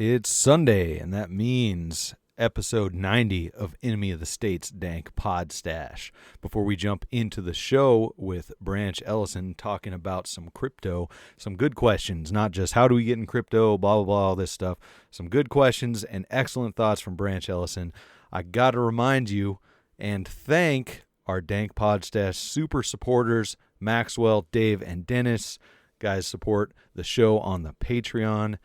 It's Sunday, and that means episode 90 of Enemy of the State's Dank Pod Stash. Before we jump into the show with Branch Ellison talking about some crypto, some good questions, not just how do we get in crypto, blah, blah, blah, all this stuff. Some good questions and excellent thoughts from Branch Ellison. I got to remind you and thank our Dank Pod Stash super supporters, Maxwell, Dave, and Dennis. Guys support the show on the Patreon,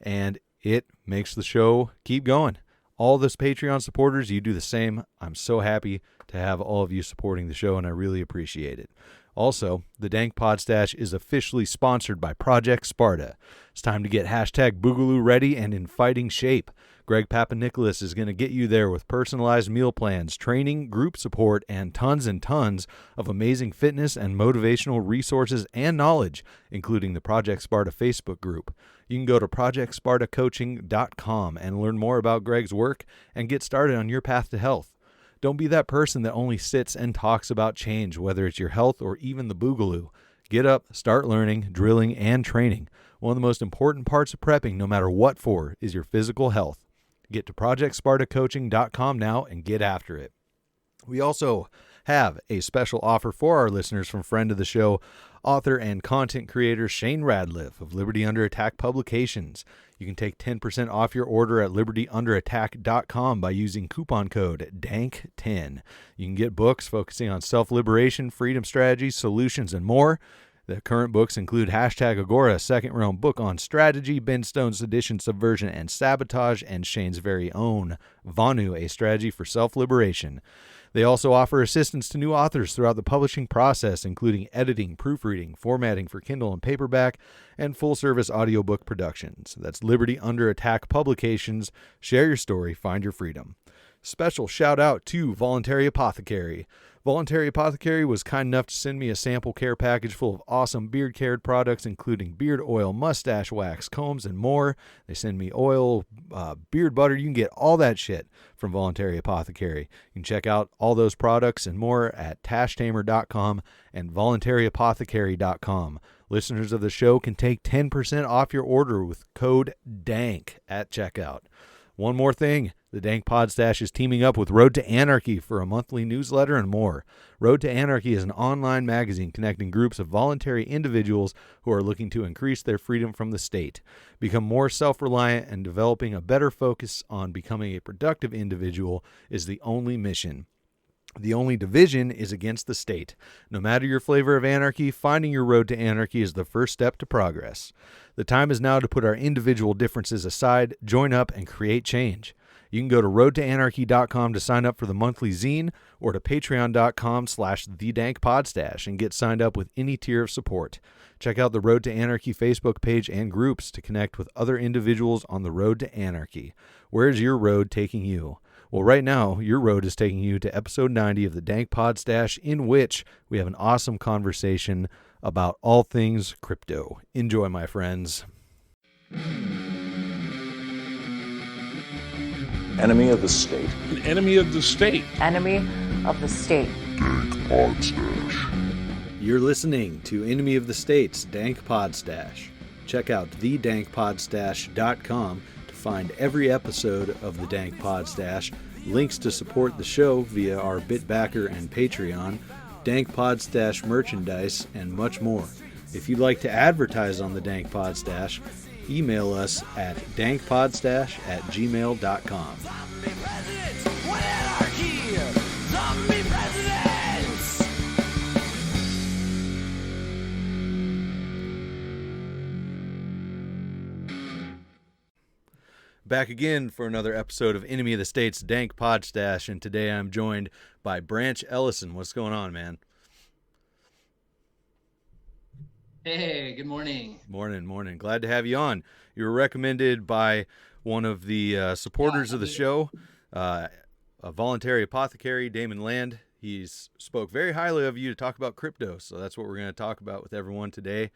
and it makes the show keep going. All those Patreon supporters, you do the same. I'm so happy to have all of you supporting the show, and I really appreciate it. Also, the Dank Pod Stash is officially sponsored by Project Sparta. It's time to get hashtag Boogaloo ready and in fighting shape. Greg Papanicholas is going to get you there with personalized meal plans, training, group support, and tons of amazing fitness and motivational resources and knowledge, including the Project Sparta Facebook group. You can go to projectspartacoaching.com and learn more about Greg's work and get started on your path to health. Don't be that person that only sits and talks about change, whether it's your health or even the Boogaloo. Get up, start learning, drilling, and training. One of the most important parts of prepping, no matter what for, is your physical health. Get to projectspartacoaching.com now and get after it. We also have a special offer for our listeners from friend of the show, author and content creator Shane Radliff of Liberty Under Attack Publications. You can take 10% off your order at libertyunderattack.com by using coupon code DANK10. You can get books focusing on self-liberation, freedom strategies, solutions, and more. The current books include Hashtag Agora, Second Realm book on strategy, Ben Stone's Sedition, Subversion, and Sabotage, and Shane's very own Vanu, a strategy for self-liberation. They also offer assistance to new authors throughout the publishing process, including editing, proofreading, formatting for Kindle and paperback, and full-service audiobook productions. That's Liberty Under Attack Publications. Share your story, find your freedom. Special shout-out to Voluntary Apothecary. Voluntary Apothecary was kind enough to send me a sample care package full of awesome beard care products, including beard oil, mustache wax, combs, and more. They send me oil, beard butter. You can get all that shit from Voluntary Apothecary. You can check out all those products and more at tashtamer.com and voluntарyapothecary.com. Listeners of the show can take 10% off your order with code DANK at checkout. One more thing, the Dank Pod Stash is teaming up with Road to Anarchy for a monthly newsletter and more. Road to Anarchy is an online magazine connecting groups of voluntary individuals who are looking to increase their freedom from the state, become more self-reliant, and developing a better focus on becoming a productive individual is the only mission. The only division is against the state. No matter your flavor of anarchy, finding your road to anarchy is the first step to progress. The time is now to put our individual differences aside, join up, and create change. You can go to roadtoanarchy.com to sign up for the monthly zine or to patreon.com/thedankpodstash and get signed up with any tier of support. Check out the Road to Anarchy Facebook page and groups to connect with other individuals on the road to anarchy. Where's your road taking you? Well, right now, your road is taking you to episode 90 of the Dank Pod Stash, in which we have an awesome conversation about all things crypto. Enjoy, my friends. Enemy of the state. An enemy of the state. Enemy of the state. Dank Pod Stash. You're listening to Enemy of the State's Dank Pod Stash. Check out thedankpodstash.com to find every episode of the Dank Pod Stash, links to support the show via our BitBacker and Patreon, Dank Pod Stash merchandise, and much more. If you'd like to advertise on the Dank Pod Stash, email us at dankpodstash@gmail.com. Back again for another episode of Enemy of the State's Dank Pod Stash, and today I'm joined by Branch Ellison. What's going on, man? Hey, good morning. Morning. Glad to have you on. You were recommended by one of the supporters of the show, a voluntary apothecary, Damon Land. He's spoke very highly of you to talk about crypto, so that's what we're going to talk about with everyone today.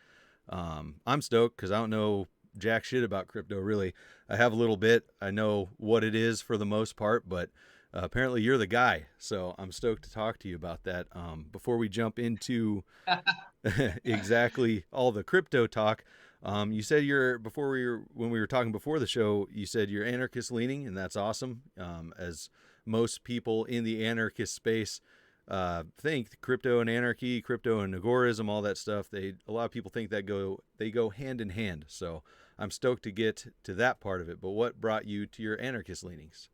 I'm stoked because I don't know jack shit about crypto, really. I have a little bit. I know what it is for the most part, but apparently you're the guy, so I'm stoked to talk to you about that. Before we jump into exactly all the crypto talk, You said when we were talking before the show, you said you're anarchist leaning, and that's awesome. As most people in the anarchist space think, crypto and anarchy, crypto and agorism, all that stuff, a lot of people think that they go hand in hand. So I'm stoked to get to that part of it. But what brought you to your anarchist leanings?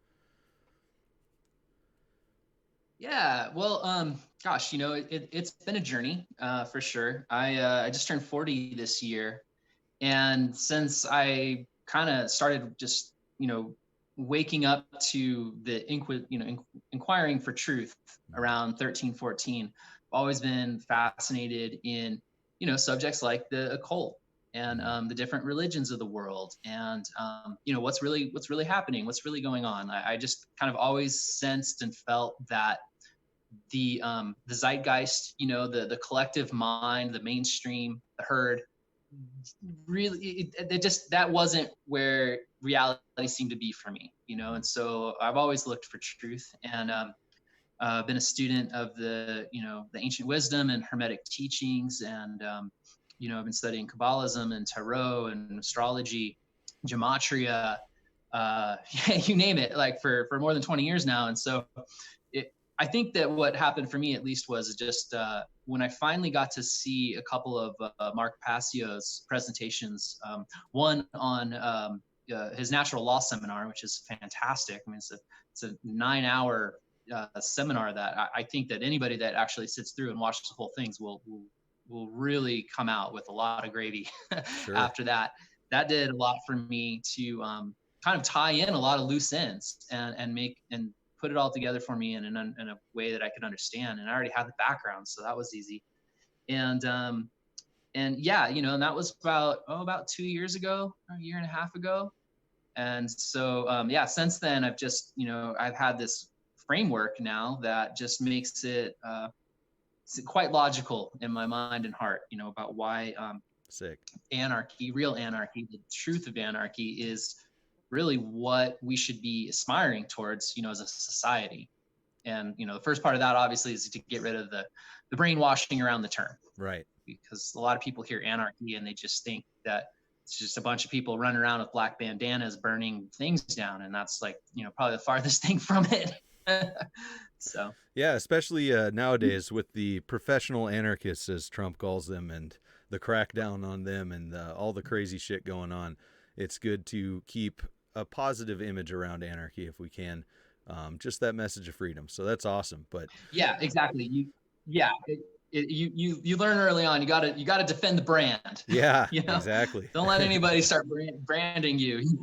Yeah, well, gosh, it's been a journey for sure. I just turned 40 this year, and since I kind of started just waking up to the inquiring for truth around 13, 14, I've always been fascinated in subjects like the occult and the different religions of the world, and what's really happening, what's really going on. I just kind of always sensed and felt that the zeitgeist, the collective mind, the mainstream, the herd, really it just that wasn't where reality seemed to be for me, and so I've always looked for truth, and been a student of the ancient wisdom and hermetic teachings, and I've been studying Kabbalism and tarot and astrology, gematria, you name it, like for more than 20 years now. And so I think that what happened for me, at least, was just when I finally got to see a couple of Mark Passio's presentations, one on his natural law seminar, which is fantastic. I mean, it's a 9-hour seminar that I think that anybody that actually sits through and watches the whole things will really come out with a lot of gravy. Sure. After that. That did a lot for me to kind of tie in a lot of loose ends and put it all together for me in a way that I could understand. And I already had the background, so that was easy. And yeah, and that was about 2 years ago, a year and a half ago. And so, yeah, since then I've just, I've had this framework now that just makes it quite logical in my mind and heart, about why Sick. Anarchy, real anarchy, the truth of anarchy is really what we should be aspiring towards, as a society. And, the first part of that obviously is to get rid of the brainwashing around the term. Right. Because a lot of people hear anarchy and they just think that it's just a bunch of people running around with black bandanas burning things down. And that's like, probably the farthest thing from it. So. Yeah, especially nowadays with the professional anarchists, as Trump calls them, and the crackdown on them and all the crazy shit going on. It's good to keep a positive image around anarchy if we can. Just that message of freedom. So that's awesome. But yeah, exactly. You learn early on. You gotta defend the brand. Yeah, exactly. Don't let anybody start branding you.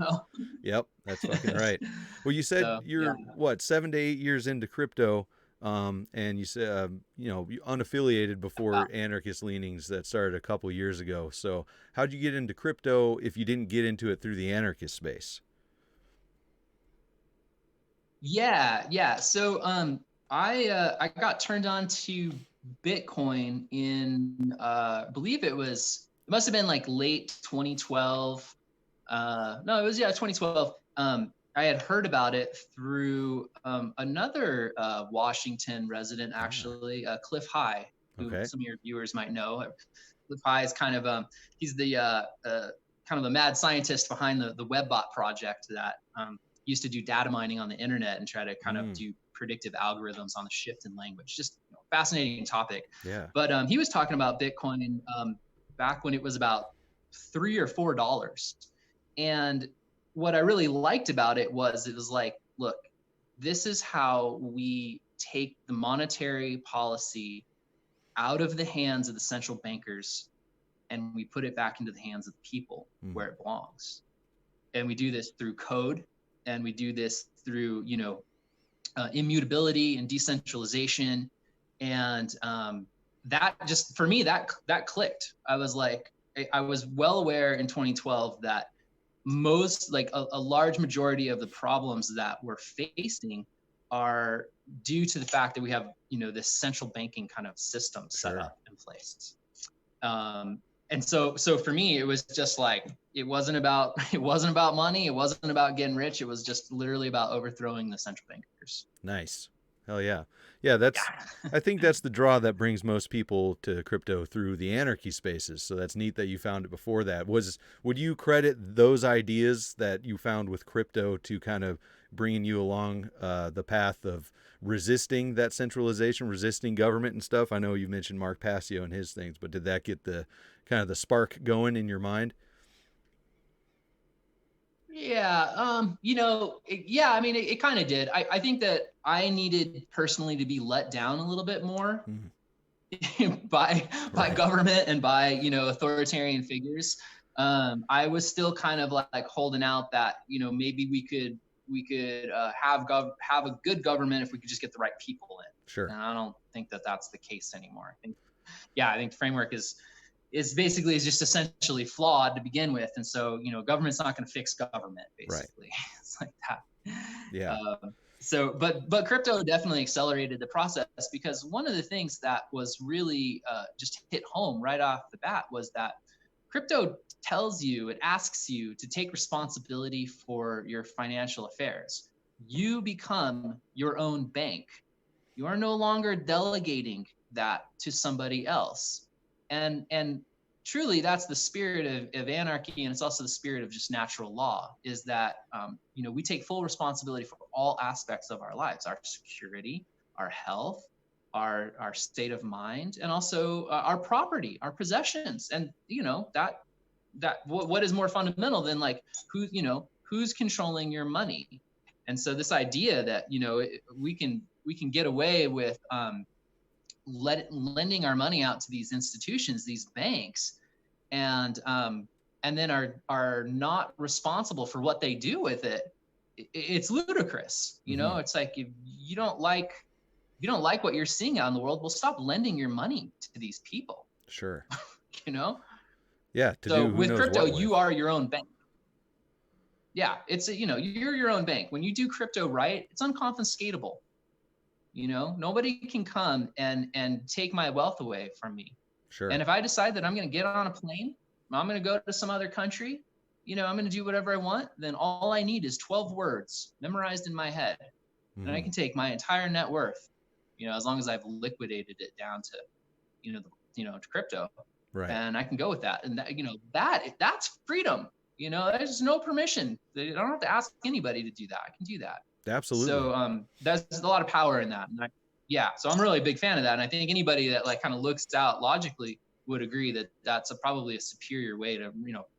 Yep, that's fucking right. Well, you said you're 7 to 8 years into crypto, and you said you unaffiliated before anarchist leanings that started a couple years ago. So how'd you get into crypto if you didn't get into it through the anarchist space? Yeah. So I got turned on to Bitcoin in I believe it must have been like late 2012. No, it was 2012. I had heard about it through another Washington resident, actually, Cliff High, who some of your viewers might know. Cliff High is kind of he's the kind of the mad scientist behind the WebBot project that used to do data mining on the internet and try to kind of do predictive algorithms on the shift in language. Just fascinating topic. Yeah. But he was talking about Bitcoin back when it was about $3 or $4, and what I really liked about it was like, look, this is how we take the monetary policy out of the hands of the central bankers and we put it back into the hands of the people where it belongs. And we do this through code, and we do this through, immutability and decentralization. And that just, for me, that clicked. I was like, I was well aware in 2012 that most, like a large majority of the problems that we're facing are due to the fact that we have, this central banking kind of system set up in place. And so for me, it was just like, it wasn't about money. It wasn't about getting rich. It was just literally about overthrowing the central bankers. Nice. Hell yeah. Yeah, I think that's the draw that brings most people to crypto through the anarchy spaces. So that's neat that you found it before that. Would you credit those ideas that you found with crypto to kind of bringing you along the path of resisting that centralization, resisting government and stuff? I know you mentioned Mark Passio and his things, but did that get the kind of the spark going in your mind? Yeah, yeah, I mean, it kind of did. I think that I needed personally to be let down a little bit more by Right. government and by, authoritarian figures. I was still kind of like holding out that, maybe we could have a good government if we could just get the right people in. Sure. And I don't think that that's the case anymore. I think the framework is basically is just essentially flawed to begin with, and so government's not going to fix government, basically. Right. It's like that. Yeah. But crypto definitely accelerated the process, because one of the things that was really just hit home right off the bat was that crypto it asks you to take responsibility for your financial affairs. You become your own bank. You are no longer delegating that to somebody else. And truly, that's the spirit of anarchy, and it's also the spirit of just natural law, is that we take full responsibility for all aspects of our lives: our security, our health, our state of mind, and also our property, our possessions. And what is more fundamental than like who's controlling your money? And so this idea that we can get away with lending our money out to these institutions, these banks, and then are not responsible for what they do with it. It's ludicrous. It's like, if you don't like what you're seeing out in the world, well, stop lending your money to these people. Sure. Yeah. So with crypto, you are your own bank. Yeah, it's you're your own bank. When you do crypto right, it's unconfiscatable. Nobody can come and take my wealth away from me. Sure. And if I decide that I'm going to get on a plane, I'm going to go to some other country, I'm going to do whatever I want, then all I need is 12 words memorized in my head. And I can take my entire net worth, as long as I've liquidated it down to, to crypto. Right. And I can go with that. And that's freedom. There's no permission. I don't have to ask anybody to do that. I can do that. Absolutely. So there's a lot of power in that. And so I'm really a big fan of that. And I think anybody that like kind of looks out logically would agree that that's probably a superior way to,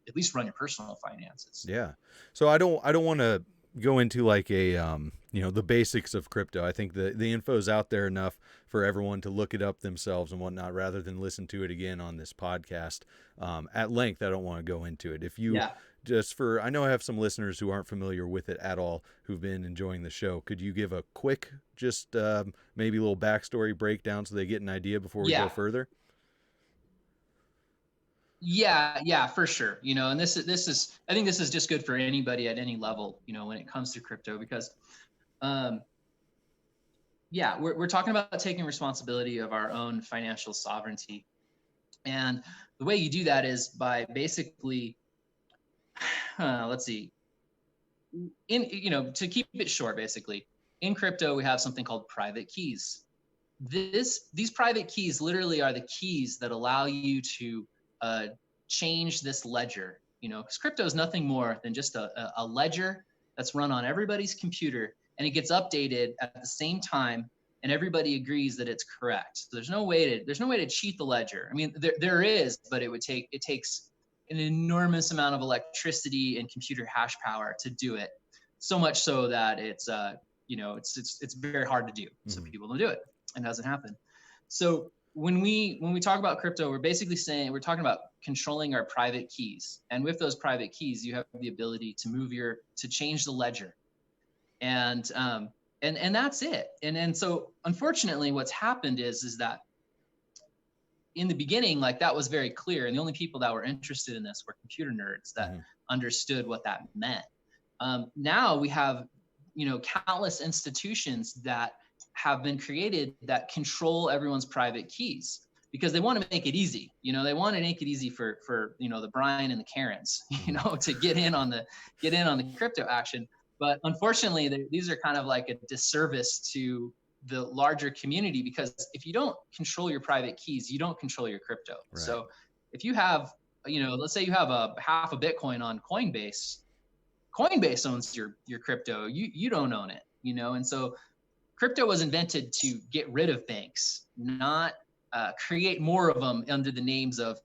at least run your personal finances. Yeah. So I don't want to go into like a, the basics of crypto. I think the info's out there enough for everyone to look it up themselves and whatnot, rather than listen to it again on this podcast at length. I don't want to go into it. If you I know I have some listeners who aren't familiar with it at all, who've been enjoying the show. Could you give a quick, just maybe a little backstory breakdown so they get an idea before we go further? Yeah, for sure. And this is, I think this is just good for anybody at any level, when it comes to crypto, because, we're talking about taking responsibility of our own financial sovereignty. And the way you do that is by basically, let's see, to keep it short, basically, in crypto, we have something called private keys. These private keys literally are the keys that allow you to change this ledger, because crypto is nothing more than just a ledger that's run on everybody's computer, and it gets updated at the same time, and everybody agrees that it's correct. So there's no way to cheat the ledger. I mean, there is, but it takes an enormous amount of electricity and computer hash power to do it. So much so that it's very hard to do. So people don't do it, and it doesn't happen. So when we talk about crypto, we're basically saying, we're talking about controlling our private keys. And with those private keys, you have the ability to change the ledger. And that's it. And so unfortunately what's happened is that in the beginning, like, that was very clear. And the only people that were interested in this were computer nerds that understood what that meant. Now we have, countless institutions that have been created that control everyone's private keys, because they want to make it easy. They want to make it easy for the Brian and the Karens, to get in on the crypto action. But unfortunately, these are kind of like a disservice to the larger community, because if you don't control your private keys, you don't control your crypto. Right. So if you have, let's say you have a half a Bitcoin on Coinbase owns your crypto. You don't own it, and so crypto was invented to get rid of banks, not create more of them under the names of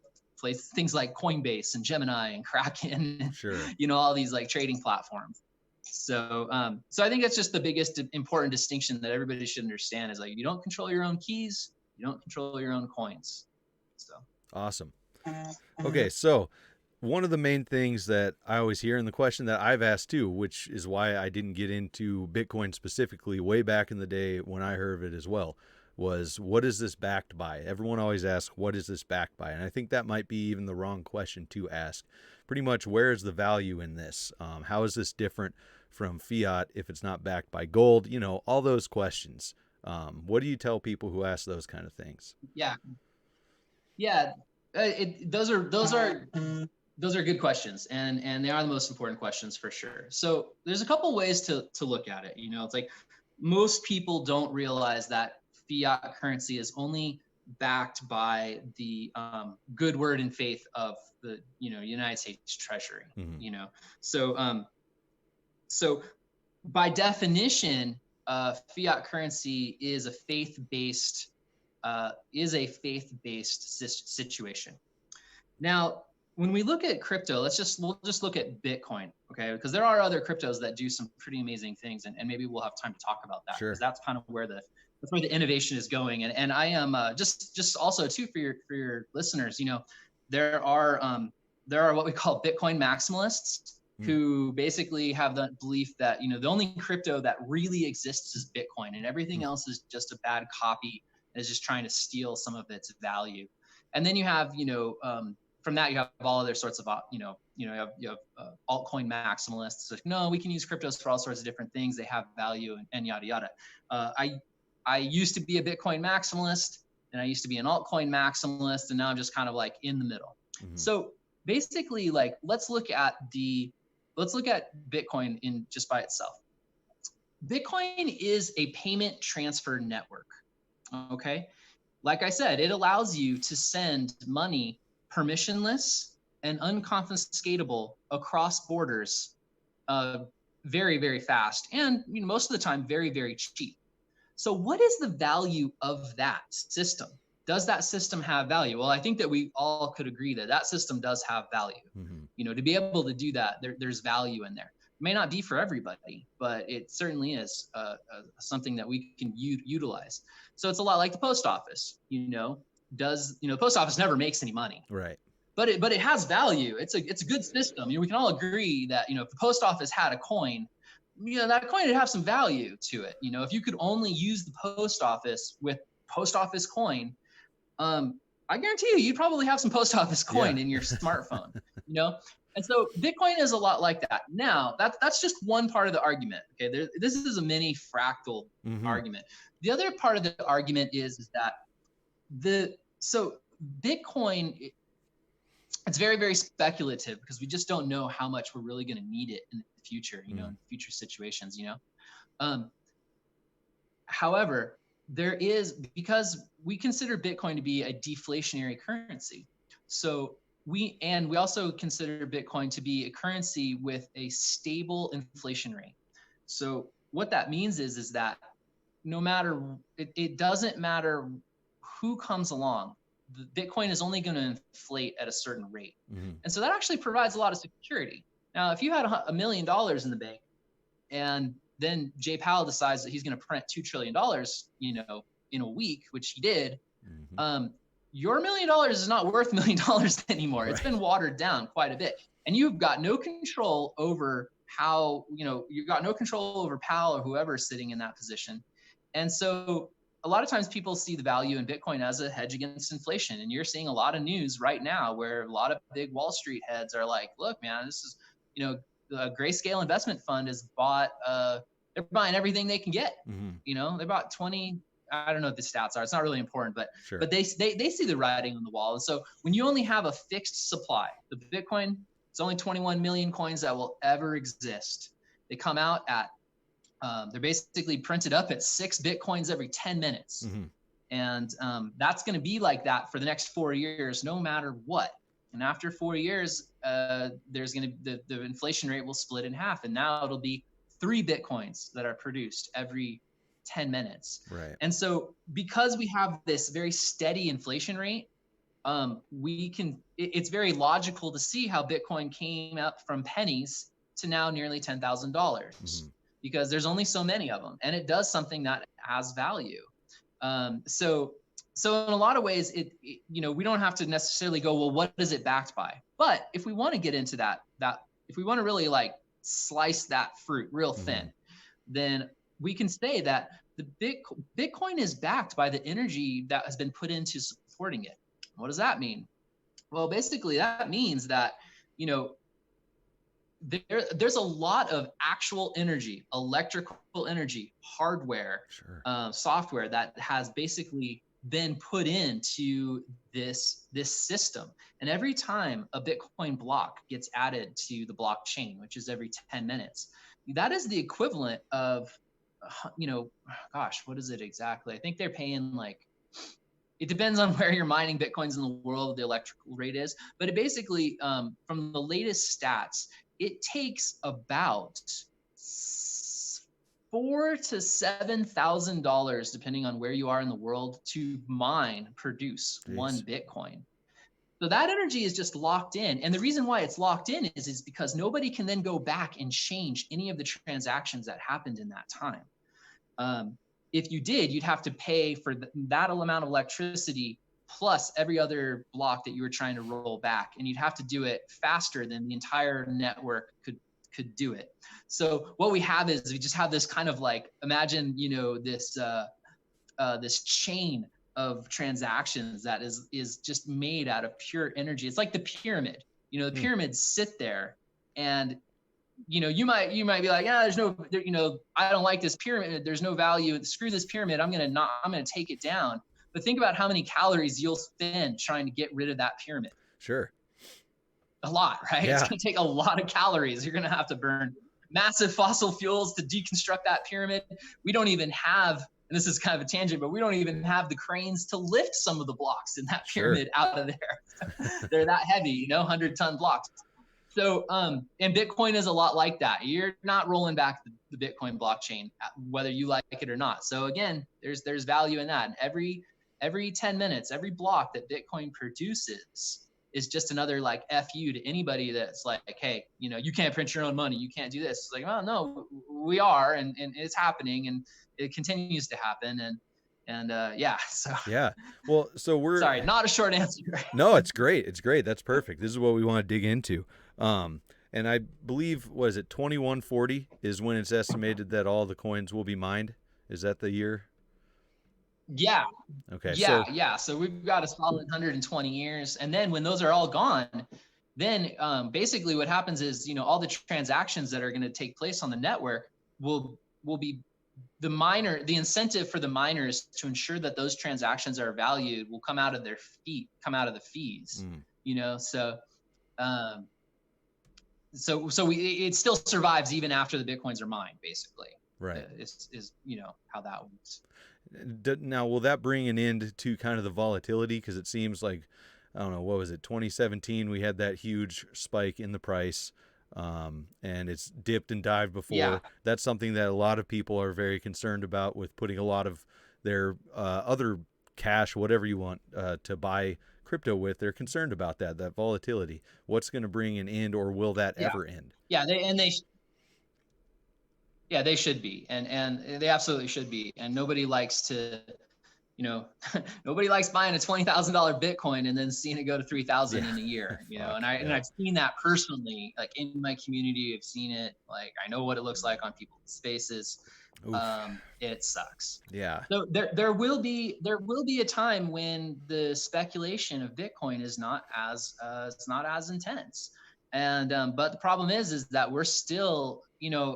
things like Coinbase and Gemini and Kraken, Sure. all these like trading platforms. So I think that's just the biggest important distinction that everybody should understand is like, you don't control your own keys, you don't control your own coins. So awesome. Okay, so one of the main things that I always hear, and the question that I've asked too, which is why I didn't get into Bitcoin specifically way back in the day when I heard of it as well, was what is this backed by? Everyone always asks, what is this backed by? And I think that might be even the wrong question to ask. Pretty much, where is the value in this? How is this different from fiat if it's not backed by gold? All those questions. What do you tell people who ask those kind of things? Yeah. Those are good questions, and they are the most important questions for sure. So there's a couple ways to look at it. It's like most people don't realize that fiat currency is only backed by the good word and faith of the United States Treasury. Mm-hmm. So by definition, fiat currency is a faith-based situation. Now, when we look at crypto, we'll just look at Bitcoin, okay? Because there are other cryptos that do some pretty amazing things, and maybe we'll have time to talk about that. Sure. Because that's kind of where the innovation is going. And I am just also too for your listeners, there are what we call Bitcoin maximalists who basically have the belief that the only crypto that really exists is Bitcoin, and everything else is just a bad copy and is just trying to steal some of its value. And then you have from that, you have all other sorts of, you have altcoin maximalists. Like, no, we can use cryptos for all sorts of different things. They have value and yada, yada. I used to be a Bitcoin maximalist, and I used to be an altcoin maximalist, and now I'm just kind of like in the middle. Mm-hmm. So basically, like, let's look at Bitcoin in just by itself. Bitcoin is a payment transfer network. Okay. Like I said, it allows you to send money permissionless and unconfiscatable across borders very, very fast. And most of the time, very, very cheap. So what is the value of that system? Does that system have value? Well, I think that we all could agree that system does have value. Mm-hmm. To be able to do that, there's value in there. It may not be for everybody, but it certainly is something that we can utilize. So it's a lot like the post office. The post office never makes any money, right? But it has value. It's a good system. We can all agree that if the post office had a coin, that coin would have some value to it. If you could only use the post office with post office coin, I guarantee you'd probably have some post office coin in your smartphone. And so Bitcoin is a lot like that. Now, that's just one part of the argument. Okay, this is a mini fractal argument. The other part of the argument is that Bitcoin, it's very, very speculative because we just don't know how much we're really going to need it in the future, in future situations, However, because we consider Bitcoin to be a deflationary currency. So we also consider Bitcoin to be a currency with a stable inflation rate. So what that means is that no matter, it doesn't matter who comes along, the Bitcoin is only going to inflate at a certain rate. Mm-hmm. And so that actually provides a lot of security. Now, if you had $1 million in the bank and then Jay Powell decides that he's going to print $2 trillion, in a week, which he did, your $1 million is not worth $1 million anymore. Right. It's been watered down quite a bit. And you've got no control over how, you've got no control over Powell or whoever's sitting in that position. And so a lot of times people see the value in Bitcoin as a hedge against inflation. And you're seeing a lot of news right now where a lot of big Wall Street heads are like, look, man, this is, the Grayscale investment fund has bought, they're buying everything they can get. Mm-hmm. They bought 20, I don't know what the stats are. It's not really important, but sure. But they see the writing on the wall. And so when you only have a fixed supply, the Bitcoin, it's only 21 million coins that will ever exist. They come out at They're basically printed up at 6 Bitcoins every 10 minutes. Mm-hmm. And that's going to be like that for the next 4 years, no matter what. And after 4 years, there's going to the inflation rate will split in half, and now it'll be 3 Bitcoins that are produced every 10 minutes. Right. And so because we have this very steady inflation rate, it's very logical to see how Bitcoin came up from pennies to now nearly $10,000 because there's only so many of them, and it does something that has value. So in a lot of ways, we don't have to necessarily go, well, what is it backed by? But if we want to get into that if we want to really like slice that fruit real thin, then we can say that the Bitcoin is backed by the energy that has been put into supporting it. What does that mean? Well, basically that means that, there's a lot of actual energy, electrical energy, hardware, software that has basically been put into this system. And every time a Bitcoin block gets added to the blockchain, which is every 10 minutes, that is the equivalent of, what is it exactly? I think they're paying it depends on where you're mining Bitcoins in the world, the electrical rate is, but it basically, from the latest stats, it takes about $4,000 to $7,000, depending on where you are in the world, to produce one Bitcoin. So that energy is just locked in. And the reason why it's locked in is because nobody can then go back and change any of the transactions that happened in that time. If you did, you'd have to pay for that amount of electricity plus every other block that you were trying to roll back. And you'd have to do it faster than the entire network could do it. So what we have is we just have this kind of imagine, this chain of transactions that is just made out of pure energy. It's like the pyramid. The pyramids sit there, and you might be like, there's no, I don't like this pyramid. There's no value. Screw this pyramid. I'm going to take it down. But think about how many calories you'll spend trying to get rid of that pyramid. Sure. A lot, right? Yeah. It's going to take a lot of calories. You're going to have to burn massive fossil fuels to deconstruct that pyramid. We don't even have, and this is kind of a tangent, but we don't even have the cranes to lift some of the blocks in that pyramid out of there. They're that heavy, 100-ton blocks. So, and Bitcoin is a lot like that. You're not rolling back the Bitcoin blockchain, whether you like it or not. So again, there's value in that. And every 10 minutes, every block that Bitcoin produces is just another FU to anybody that's like, hey, you can't print your own money. You can't do this. It's like, well, no, we are, and it's happening, and it continues to happen. Well, so we're sorry, not a short answer. No, it's great. It's great. That's perfect. This is what we want to dig into. And I believe, was it 2140 is when it's estimated that all the coins will be mined? Is that the year? Yeah. Okay. Yeah. So we've got a solid 120 years. And then when those are all gone, then basically what happens is, all the transactions that are going to take place on the network will be the incentive for the miners to ensure that those transactions are valued will come out of the fees, so it still survives even after the Bitcoins are mined, basically. Right. Is how that works. Now, will that bring an end to kind of the volatility? Because it seems like, I don't know, what was it? 2017, we had that huge spike in the price. And it's dipped and dived before. Yeah. That's something that a lot of people are very concerned about with putting a lot of their other cash, whatever you want, to buy crypto with. They're concerned about that volatility. What's going to bring an end, or will that ever end? Yeah, they should be, and they absolutely should be. And nobody likes to, nobody likes buying a $20,000 Bitcoin and then seeing it go to 3,000 in a year, and I've seen that personally, in my community. I've seen it, I know what it looks like on people's faces. It sucks. Yeah. So there will be a time when the speculation of Bitcoin is not as intense. And but the problem is that we're still,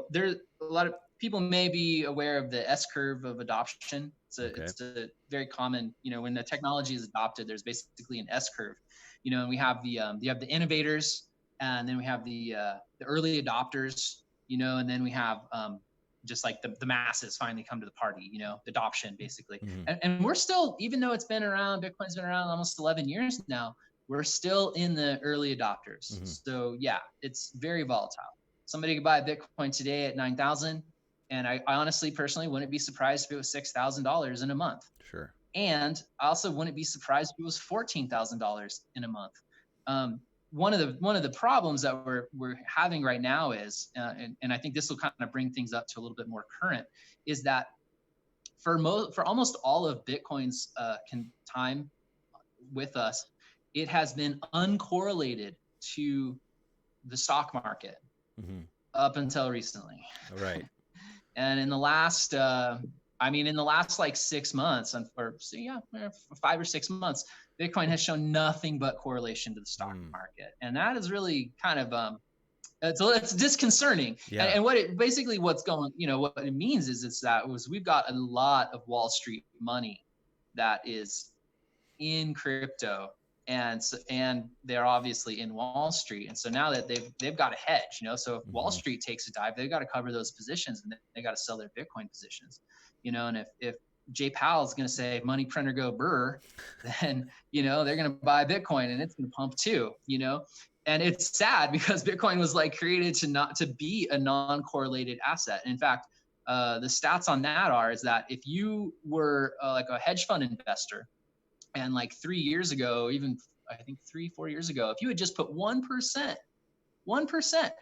there a lot of people may be aware of the S curve of adoption. It's a very common, when the technology is adopted, there's basically an S curve, and we have you have the innovators, and then we have the early adopters, and then we have just like the masses finally come to the party, adoption basically. Mm-hmm. And we're still, even though Bitcoin's been around almost 11 years now, we're still in the early adopters. Mm-hmm. So yeah, it's very volatile. Somebody could buy a Bitcoin today at 9,000. And I honestly, personally, wouldn't be surprised if it was $6,000 in a month. Sure. And I also wouldn't be surprised if it was $14,000 in a month. One of the problems that we're having right now is, and I think this will kind of bring things up to a little bit more current, is that for almost all of Bitcoin's time with us, it has been uncorrelated to the stock market up until recently. Right. And in the last, like 6 months, or 5 or 6 months, Bitcoin has shown nothing but correlation to the stock market, and that is really kind of it's disconcerting. Yeah. And what it basically what it means is we've got a lot of Wall Street money that is in crypto, and they're obviously in Wall Street, and so now that they've got a hedge, so if Wall Street takes a dive, they've got to cover those positions, and they got to sell their Bitcoin positions, and if Jay Powell's going to say money printer go burr, then they're going to buy Bitcoin and it's going to pump too, and it's sad because Bitcoin was like created to be a non-correlated asset. In fact, the stats on that is that if you were like a hedge fund investor, and like 3 years ago, even I think 3-4 years ago, if you had just put 1%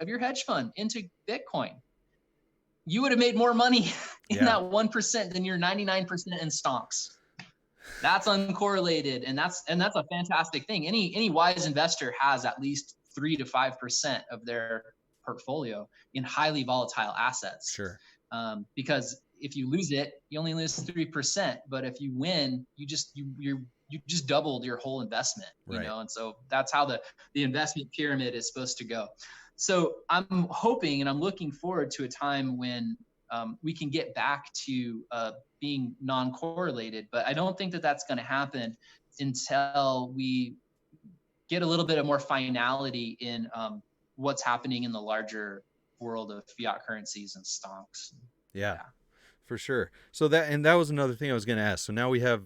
of your hedge fund into Bitcoin, you would have made more money in that 1% than your 99% in stonks. That's uncorrelated, and that's a fantastic thing. Any wise investor has at least 3 to 5% of their portfolio in highly volatile assets. Sure. Because if you lose it, you only lose 3%, but if you win, you just doubled your whole investment. And so that's how the investment pyramid is supposed to go. So I'm hoping and I'm looking forward to a time when we can get back to being non-correlated, but I don't think that that's going to happen until we get a little bit of more finality in what's happening in the larger world of fiat currencies and stonks. Yeah, for sure. So that was another thing I was going to ask. So now we have,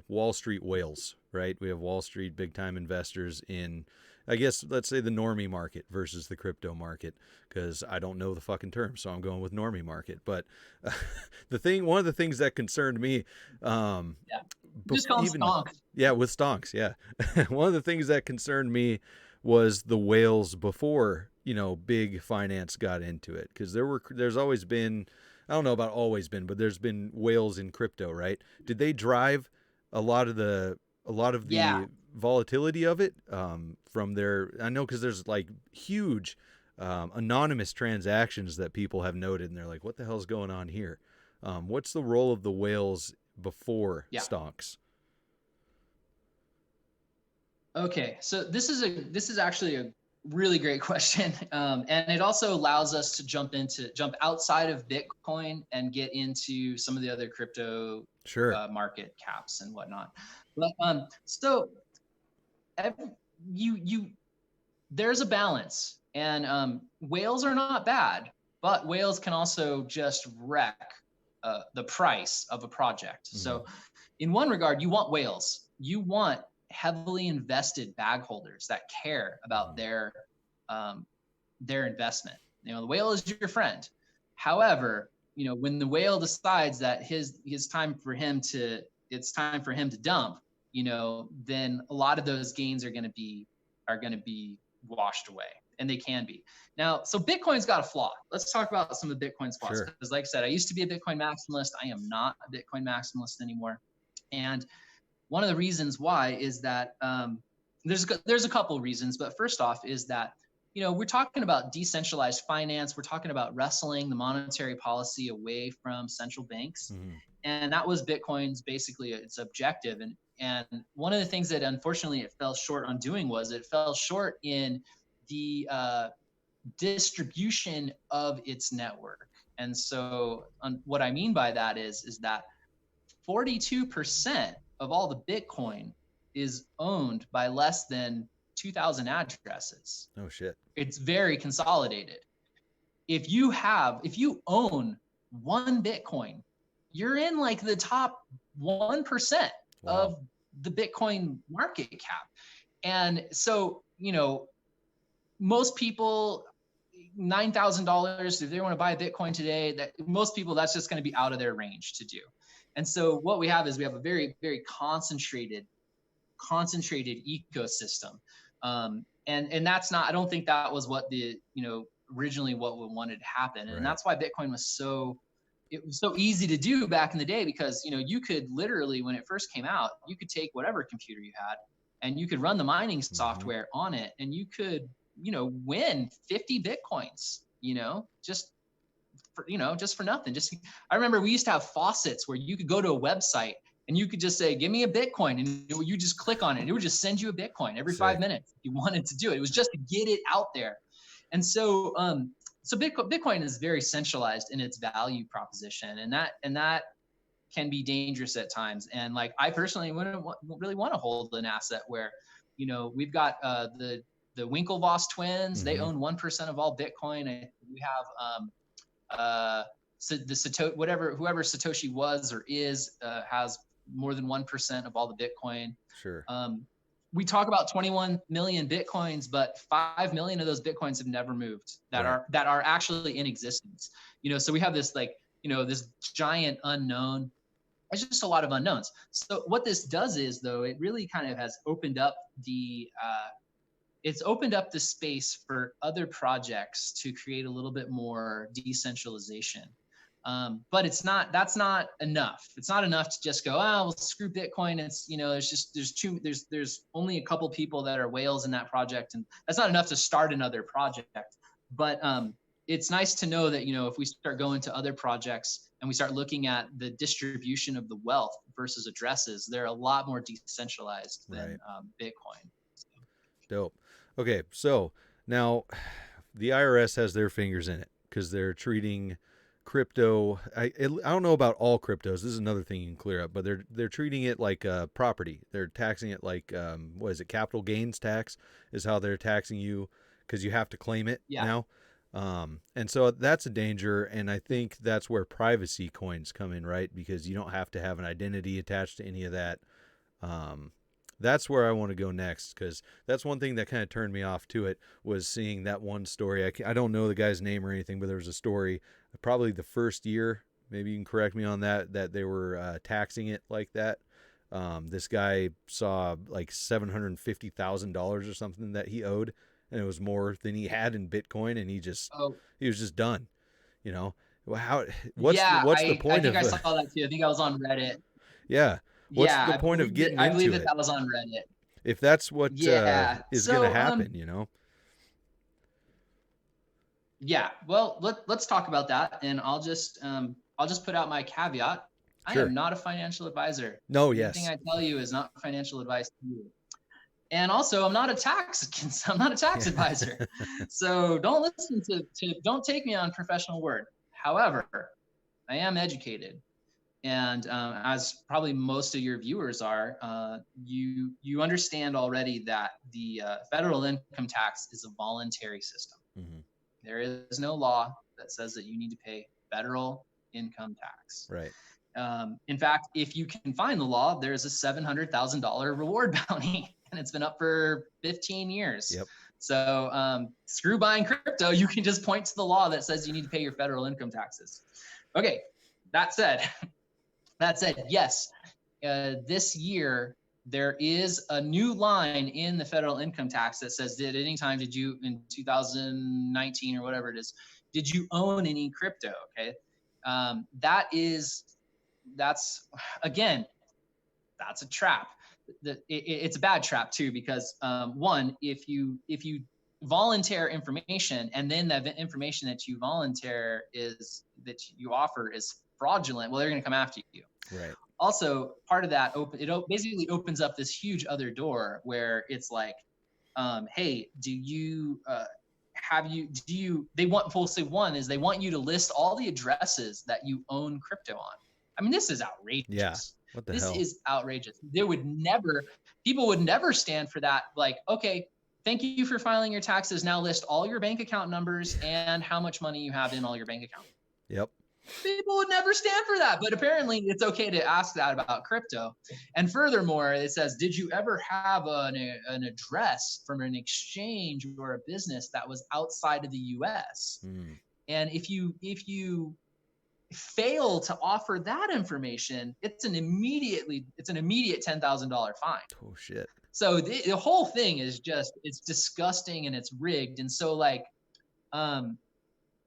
Wall Street whales, right? We have Wall Street big time investors in, I guess, let's say the normie market versus the crypto market, because I don't know the fucking term, so I'm going with normie market. But one of the things that concerned me, just call them stonks. Yeah, with stonks, yeah. One of the things that concerned me was the whales before, big finance got into it, because there's always been, I don't know about always been, but there's been whales in crypto, right? Did they drive a lot of the volatility of it from their, I know, because there's like huge anonymous transactions that people have noted, and they're like, what the hell's going on here? What's the role of the whales before stonks? Okay, so this is actually a really great question, and it also allows us to jump outside of Bitcoin and get into some of the other crypto market caps and whatnot. But so there's a balance, and whales are not bad, but whales can also just wreck the price of a project. Mm-hmm. So in one regard, you want whales. You want heavily invested bag holders that care about their investment. The whale is your friend. However, when the whale decides that it's time for him to dump, then a lot of those gains are going to be washed away, and they can be. Now, so Bitcoin's got a flaw. Let's talk about some of Bitcoin's flaws. Because like I said, I used to be a Bitcoin maximalist. I am not a Bitcoin maximalist anymore. And one of the reasons why is that there's a couple reasons, but first off is that, we're talking about decentralized finance. We're talking about wrestling the monetary policy away from central banks. Mm-hmm. And that was Bitcoin's basically its objective. And one of the things that unfortunately it fell short on doing was it fell short in the distribution of its network. And so what I mean by that is that 42% of all the Bitcoin is owned by less than 2,000 addresses. Oh shit. It's very consolidated. If you own one Bitcoin, you're in like the top 1% of the Bitcoin market cap. And so, most people, $9,000, if they want to buy Bitcoin today, that most people, that's just going to be out of their range to do. And so what we have is we have a very, very concentrated ecosystem. And that's not, I don't think that was what originally what we wanted to happen. And that's why Bitcoin was it was so easy to do back in the day, because, you could literally, when it first came out, you could take whatever computer you had and you could run the mining software on it, and you could, win 50 Bitcoins, just for nothing. I remember we used to have faucets where you could go to a website and you could just say, give me a Bitcoin. And you just click on it. And it would just send you a Bitcoin every 5 minutes if you wanted to do it. It was just to get it out there. And so, Bitcoin is very centralized in its value proposition. And that can be dangerous at times. And like, I personally wouldn't really want to hold an asset where, we've got the Winklevoss twins. They own 1% of all Bitcoin. We have whoever Satoshi was or is has more than 1% of all the Bitcoin. Sure. We talk about 21 million Bitcoins, but 5 million of those Bitcoins have never moved that are actually in existence. So we have this this giant unknown. It's just a lot of unknowns. So what this does is, though, it really kind of has opened up the space for other projects to create a little bit more decentralization. But that's not enough. It's not enough to just go, well, screw Bitcoin. It's, there's only a couple people that are whales in that project. And that's not enough to start another project. But it's nice to know that, if we start going to other projects and we start looking at the distribution of the wealth versus addresses, they're a lot more decentralized than Bitcoin. Dope. Okay. So now the IRS has their fingers in it because they're treating crypto. I don't know about all cryptos. This is another thing you can clear up, but they're treating it like property. They're taxing it like what is it? Capital gains tax is how they're taxing you, because you have to claim it now. And so that's a danger, and I think that's where privacy coins come in, right? Because you don't have to have an identity attached to any of that. That's where I want to go next, because that's one thing that kind of turned me off to it, was seeing that one story. I don't know the guy's name or anything, but there was a story probably the first year, maybe you can correct me on that they were taxing it like that. This guy saw like $750,000 or something that he owed, and it was more than he had in Bitcoin, and he was just done. What's the point of? I think I saw that too. I think I was on Reddit. Yeah. What's the point of getting into it? I believe that was on Reddit. If that's what is going to happen, Yeah. Well, let's talk about that, and I'll just put out my caveat. Sure. I am not a financial advisor. No. Yes. Everything I tell you is not financial advice to you. And also, I'm not a tax advisor. So don't don't take me on professional word. However, I am educated. And as probably most of your viewers are, you understand already that the federal income tax is a voluntary system. Mm-hmm. There is no law that says that you need to pay federal income tax. Right. In fact, if you can find the law, there's a $700,000 reward bounty, and it's been up for 15 years. Yep. So screw buying crypto. You can just point to the law that says you need to pay your federal income taxes. Okay. That said, yes, this year there is a new line in the federal income tax that says that did you, in 2019 or whatever it is, did you own any crypto? Okay. That's a trap. It's a bad trap too, because one, if you volunteer information and then the information that you offer is fraudulent, well, they're going to come after you. Right. Also, part of that basically opens up this huge other door where it's like, hey, they want you to list all the addresses that you own crypto on. I mean, this is outrageous. Yeah. What the hell? This is outrageous. People would never stand for that. Like, okay, thank you for filing your taxes. Now list all your bank account numbers and how much money you have in all your bank account. Yep. People would never stand for that, but apparently it's okay to ask that about crypto. And furthermore, it says, did you ever have an address from an exchange or a business that was outside of the US? And if you fail to offer that information, it's an immediate $10,000 fine. Oh shit. So the whole thing is it's disgusting and it's rigged. And so like,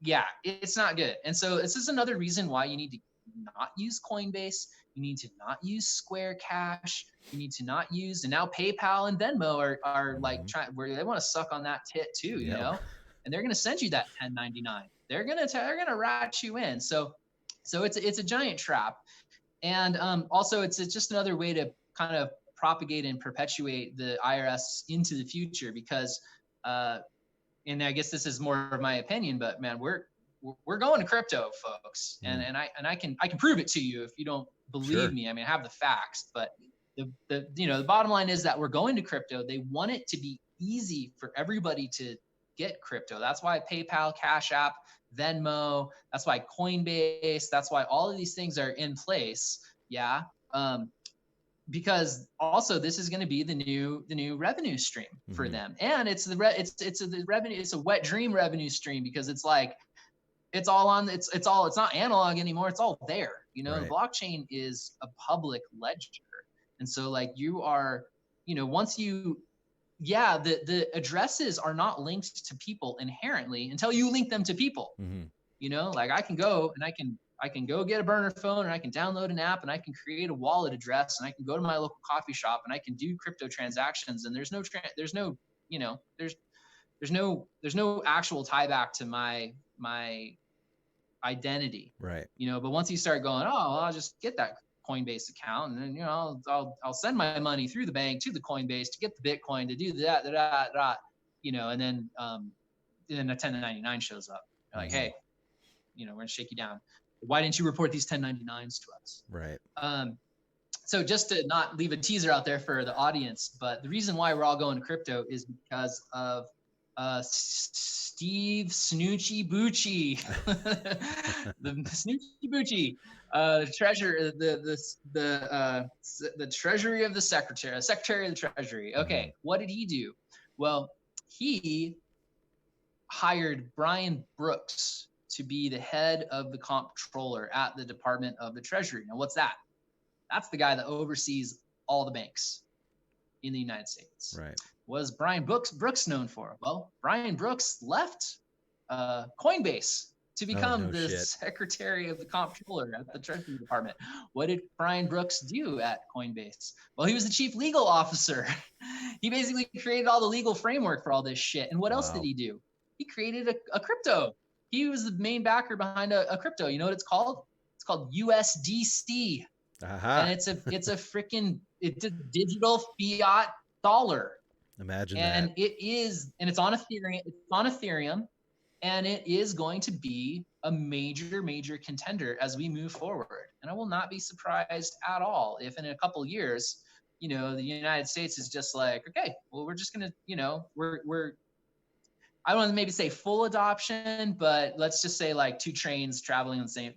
yeah, it's not good. And so this is another reason why you need to not use Coinbase. You need to not use Square Cash. You need to not use, and now PayPal and Venmo are like trying, where they want to suck on that tit too, you know, and they're going to send you that 1099. They're going to rat you in. So it's a giant trap. And also it's just another way to kind of propagate and perpetuate the IRS into the future, because and I guess this is more of my opinion, but man, we're going to crypto, folks, and I can prove it to you if you don't believe me. I mean, I have the facts, but the bottom line is that we're going to crypto. They want it to be easy for everybody to get crypto. That's why PayPal, Cash App, Venmo. That's why Coinbase. That's why all of these things are in place. Yeah. Because also this is going to be the new revenue stream for them, and it's a wet dream revenue stream, because it's like it's not analog anymore, it's all there. The blockchain is a public ledger, and so like you are, once you, the addresses are not linked to people inherently until you link them to people. Like I can go and I can go get a burner phone, and I can download an app, and I can create a wallet address, and I can go to my local coffee shop, and I can do crypto transactions, and there's no actual tie back to my identity. Right. But once you start going, I'll just get that Coinbase account, and then I'll send my money through the bank to the Coinbase to get the Bitcoin to do that, and then a 1099 shows up. You're like, hey, we're gonna shake you down. Why didn't you report these 1099s to us? Right. So just to not leave a teaser out there for the audience, but the reason why we're all going to crypto is because of Steve Snoochie Bucci, the Snoochie Bucci, treasurer, the Treasury of the Secretary of the Treasury. Okay, what did he do? Well, he hired Brian Brooks to be the head of the comptroller at the Department of the Treasury. Now, what's that? That's the guy that oversees all the banks in the United States. Right. What is Brian Brooks known for? Well, Brian Brooks left Coinbase to become Secretary of the Comptroller at the Treasury Department. What did Brian Brooks do at Coinbase? Well, he was the chief legal officer. He basically created all the legal framework for all this shit. And what else did he do? He created a crypto. He was the main backer behind a crypto. You know what it's called? It's called USDC. And it's a digital fiat dollar. Imagine and that. It's on Ethereum. It's on Ethereum, and it is going to be a major contender as we move forward. And I will not be surprised at all if in a couple of years, the United States is just like, okay, well, we're just gonna, we're I don't want to maybe say full adoption, but let's just say like two trains traveling on the same,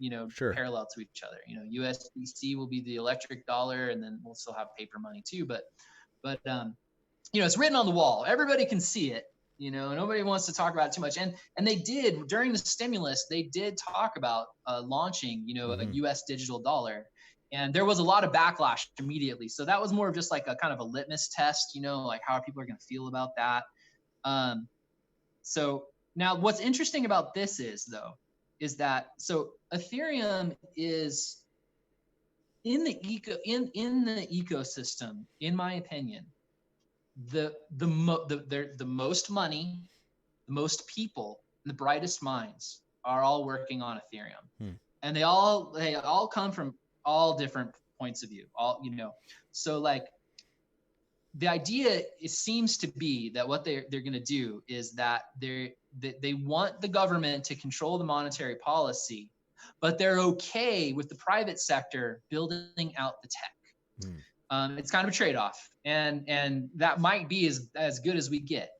parallel to each other. USDC will be the electric dollar, and then we'll still have paper money too. But it's written on the wall. Everybody can see it. Nobody wants to talk about it too much. And they did during the stimulus. They did talk about launching, a U.S. digital dollar, and there was a lot of backlash immediately. So that was more of just like a kind of a litmus test. Like how people are going to feel about that. So now what's interesting about this is that Ethereum is in the ecosystem, in my opinion, the most money, the most people, and the brightest minds are all working on Ethereum. And they all come from all different points of view, so like the idea seems to be that what they're going to do is that they want the government to control the monetary policy, but they're okay with the private sector building out the tech. It's kind of a trade-off, and that might be as good as we get.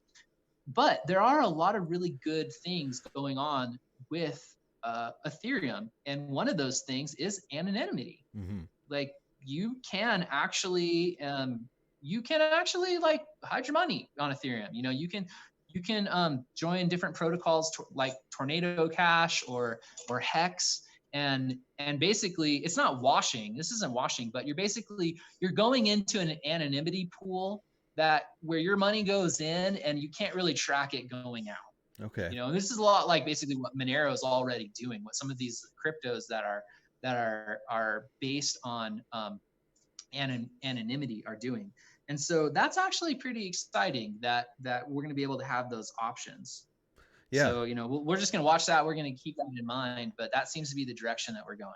But there are a lot of really good things going on with Ethereum, and one of those things is anonymity. Mm-hmm. Like you can actually like hide your money on Ethereum. You know, you can join different protocols like Tornado Cash or Hex, and basically it's not washing. This isn't washing, but you're going into an anonymity pool that where your money goes in and you can't really track it going out. Okay. You know, and this is a lot like basically what Monero is already doing, what some of these cryptos that are based on anonymity are doing. And so that's actually pretty exciting that we're going to be able to have those options. Yeah. So, you know, we're just going to watch that. We're going to keep that in mind, but that seems to be the direction that we're going.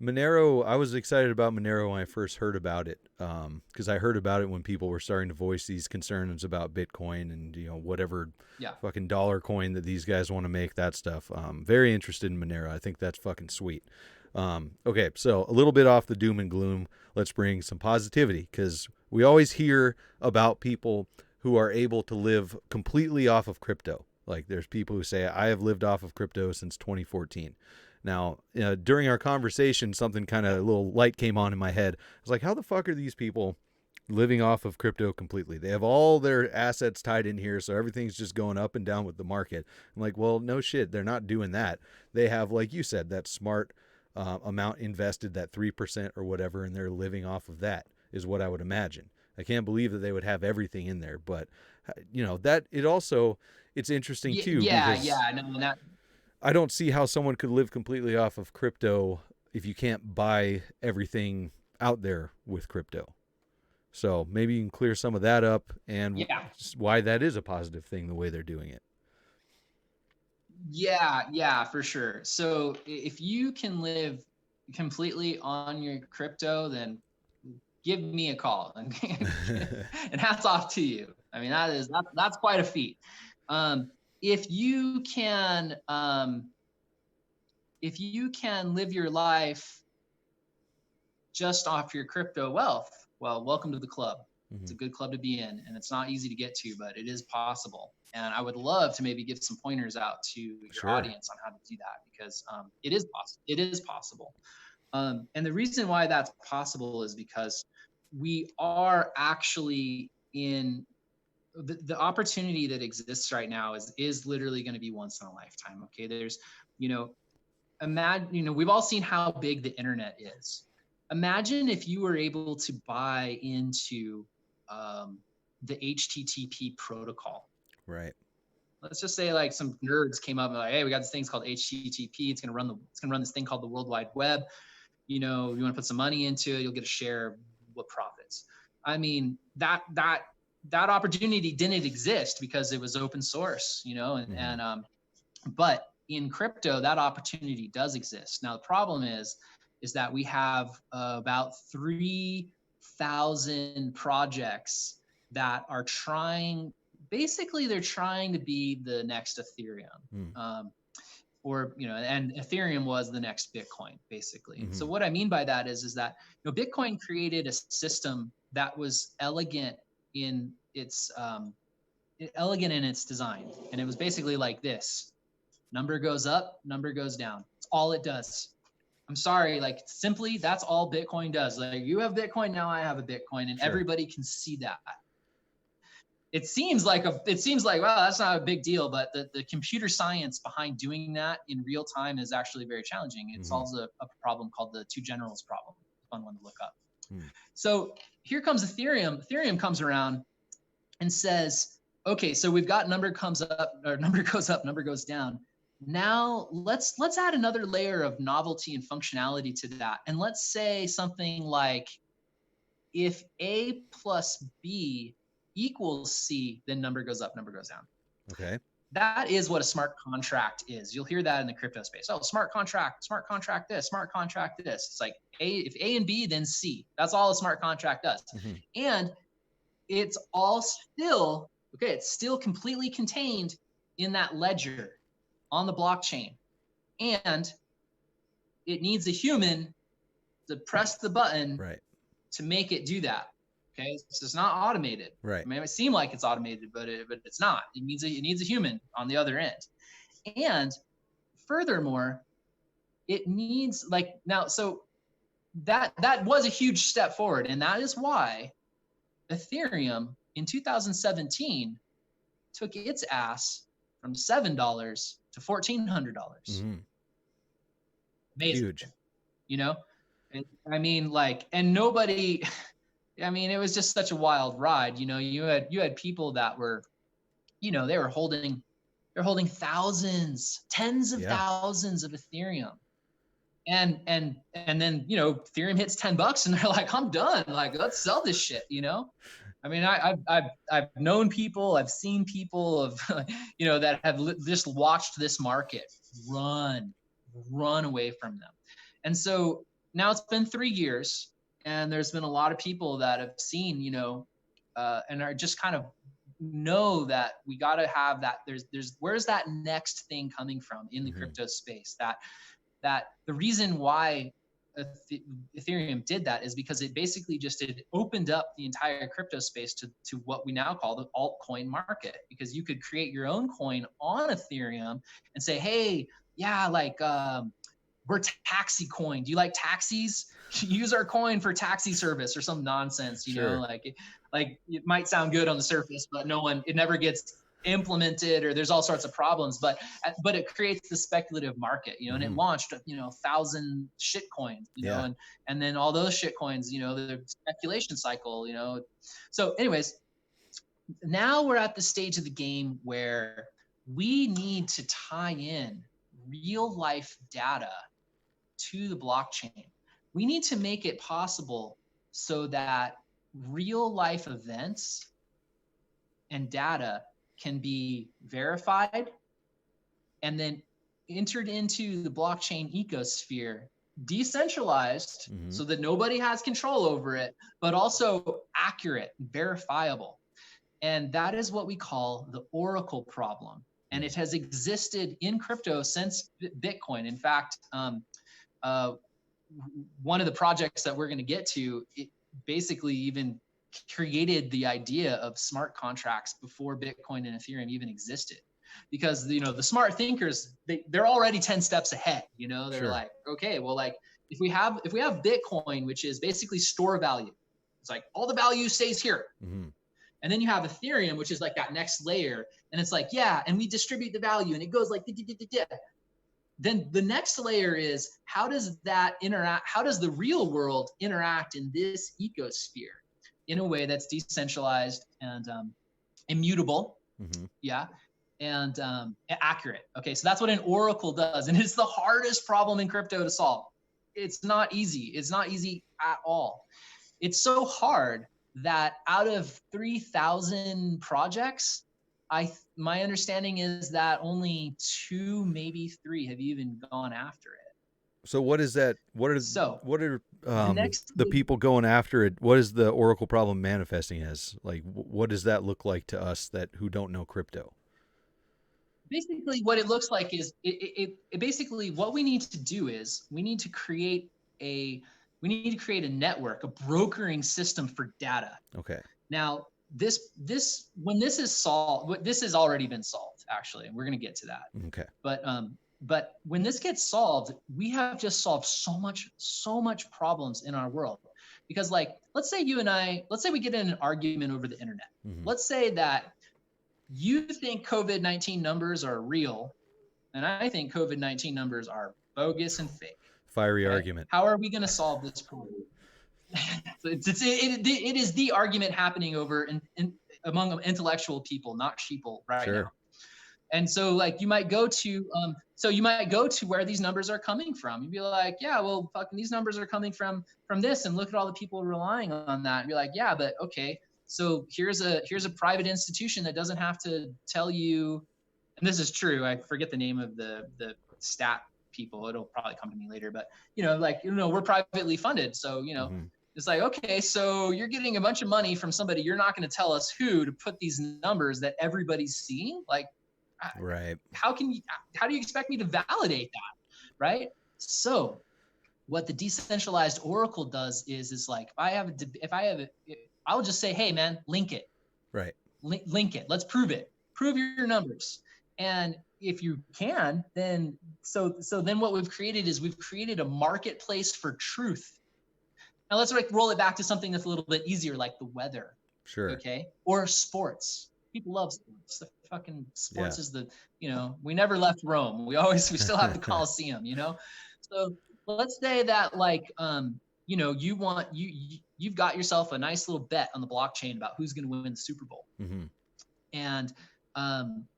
Monero, I was excited about Monero when I first heard about it, because I heard about it when people were starting to voice these concerns about Bitcoin and, you know, whatever fucking dollar coin that these guys want to make, that stuff. Very interested in Monero. I think that's fucking sweet. Okay, so a little bit off the doom and gloom. Let's bring some positivity, because we always hear about people who are able to live completely off of crypto. Like there's people who say, I have lived off of crypto since 2014. Now, during our conversation, something kind of a little light came on in my head. I was like, how the fuck are these people living off of crypto completely? They have all their assets tied in here, so everything's just going up and down with the market. I'm like, well, no shit. They're not doing that. They have, like you said, that smart amount invested, that 3% or whatever, and they're living off of that is what I would imagine. I can't believe that they would have everything in there, but, you know, that it also, it's interesting too. No, I don't see how someone could live completely off of crypto if you can't buy everything out there with crypto. So maybe you can clear some of that up and why that is a positive thing, the way they're doing it. Yeah, for sure. So if you can live completely on your crypto, then give me a call and hats off to you. I mean, that's quite a feat. If you can live your life just off your crypto wealth, well, welcome to the club. Mm-hmm. It's a good club to be in, and it's not easy to get to, but it is possible. And I would love to maybe give some pointers out to your audience on how to do that, because it is possible. It is possible. And the reason why that's possible is because we are actually in the opportunity that exists right now is literally going to be once in a lifetime. Okay. There's, imagine, we've all seen how big the internet is. Imagine if you were able to buy into the HTTP protocol. Right. Let's just say like some nerds came up and like, hey, we got this thing called HTTP. It's gonna run this thing called the World Wide Web. You want to put some money into it, you'll get a share of what profits. I mean, that opportunity didn't exist because it was open source, but in crypto, that opportunity does exist. Now, the problem is that we have about 3,000 projects that are trying to be the next Ethereum. And Ethereum was the next Bitcoin, basically. Mm-hmm. So what I mean by that is that Bitcoin created a system that was elegant in its design, and it was basically like this: number goes up, number goes down. That's all it does. I'm sorry, like simply, that's all Bitcoin does. Like you have Bitcoin, now I have a Bitcoin, and everybody can see that. It seems like wow, that's not a big deal, but the computer science behind doing that in real time is actually very challenging. It solves a problem called the two generals problem. Fun one to look up. So here comes Ethereum. Ethereum comes around and says, okay, so we've got number comes up, or number goes up, number goes down. Now let's add another layer of novelty and functionality to that. And let's say something like, if A plus B equals C, then number goes up, number goes down. Okay. That is what a smart contract is. You'll hear that in the crypto space. Oh, smart contract this, smart contract this. It's like if A and B, then C. That's all a smart contract does. Mm-hmm. And it's all still, it's still completely contained in that ledger on the blockchain. And it needs a human to press the button to make it do that. Okay, so it's not automated. Right. I mean, it might seem like it's automated, but it's not. It needs a human on the other end. And furthermore, it needs like now. So that was a huge step forward. And that is why Ethereum in 2017 took its ass from $7 to $1,400. Mm-hmm. Amazing. Huge. You know, and, I mean, like, and nobody, I mean, it was just such a wild ride. You know, you had people that were, you know, they're holding thousands, tens of thousands of Ethereum. And then, you know, Ethereum hits $10 and they're like, I'm done. Like, let's sell this shit, you know? I mean, I've known people, I've seen people of, you know, that have just watched this market run away from them. And so now it's been 3 years and there's been a lot of people that have seen, you know, and are just kind of know that we got to have that. There's where's that next thing coming from in the crypto space? That the reason why Ethereum did that is because it basically just it opened up the entire crypto space to what we now call the altcoin market, because you could create your own coin on Ethereum and say, hey, yeah, like we're taxi coin. Do you like taxis? Use our coin for taxi service or some nonsense, you know, like it might sound good on the surface, but it never gets implemented, or there's all sorts of problems, but it creates the speculative market, you know, and it launched, you know, 1,000 shit coins, you know, and then all those shit coins, you know, the speculation cycle, you know. So anyways, now we're at the stage of the game where we need to tie in real life data to the blockchain. We need to make it possible so that real life events and data can be verified and then entered into the blockchain ecosphere, decentralized, so that nobody has control over it, but also accurate, verifiable. And that is what we call the Oracle problem. And it has existed in crypto since Bitcoin. In fact, one of the projects that we're going to get to, it basically even created the idea of smart contracts before Bitcoin and Ethereum even existed, because, you know, the smart thinkers, they're already 10 steps ahead, you know, they're like, okay, well, like if we have Bitcoin, which is basically store value, it's like all the value stays here. And then you have Ethereum, which is like that next layer. And it's like, yeah, and we distribute the value and it goes like, then the next layer is, how does that interact? How does the real world interact in this ecosphere in a way that's decentralized and immutable? And accurate. Okay, so that's what an oracle does. And it's the hardest problem in crypto to solve. It's not easy. It's not easy at all. It's so hard that out of 3,000 projects, my understanding is that only 2, maybe 3 have even gone after it. So what is that? What are the people going after it? What is the Oracle problem manifesting as? Like, what does that look like to us who don't know crypto? Basically, what it looks like is it basically what we need to do is we need to create a network, a brokering system for data. Okay. Now, this has already been solved, actually, and we're going to get to that. Okay. But when this gets solved, we have just solved so much problems in our world. Because, like, let's say we get in an argument over the internet. Let's say that you think COVID-19 numbers are real, and I think COVID-19 numbers are bogus and fake. Fiery argument. How are we going to solve this problem? It is the argument happening over among intellectual people, not sheeple right now. And so, like, you might go to where these numbers are coming from. You'd be like, yeah, well, fucking these numbers are coming from this, and look at all the people relying on that. And you're like, yeah, but okay, so here's a private institution that doesn't have to tell you, and this is true. I forget the name of the stat people. It'll probably come to me later, but we're privately funded, so it's like, okay, so you're getting a bunch of money from somebody. You're not going to tell us who to put these numbers that everybody's seeing. Like, right? How do you expect me to validate that, right? So, what the decentralized Oracle does is like, I'll just say, hey man, link it. Right. Link it. Let's prove it. Prove your numbers. And if you can, then so then what we've created is we've created a marketplace for truth. Now let's like roll it back to something that's a little bit easier, like the weather. Sure. Okay. Or sports. People love sports. The fucking sports is the, we never left Rome. We still have the Colosseum, So let's say that like, you've got yourself a nice little bet on the blockchain about who's going to win the Super Bowl. Mm-hmm. And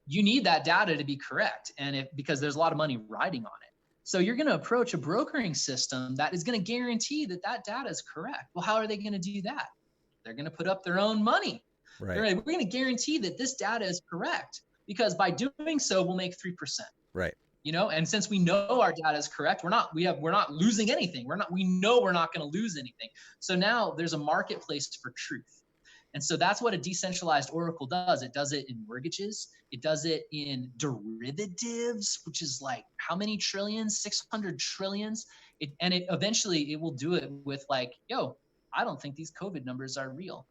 you need that data to be correct. And because there's a lot of money riding on it. So you're going to approach a brokering system that is going to guarantee that data is correct. Well, how are they going to do that? They're going to put up their own money. Right. We're going to guarantee that this data is correct, because by doing so, we'll make 3%. Right. And since we know our data is correct, we're not losing anything. We know we're not going to lose anything. So now there's a marketplace for truth. And so that's what a decentralized oracle does. It does it in mortgages. It does it in derivatives, which is like how many trillions? 600 trillions. Eventually it will do it with like, I don't think these COVID numbers are real.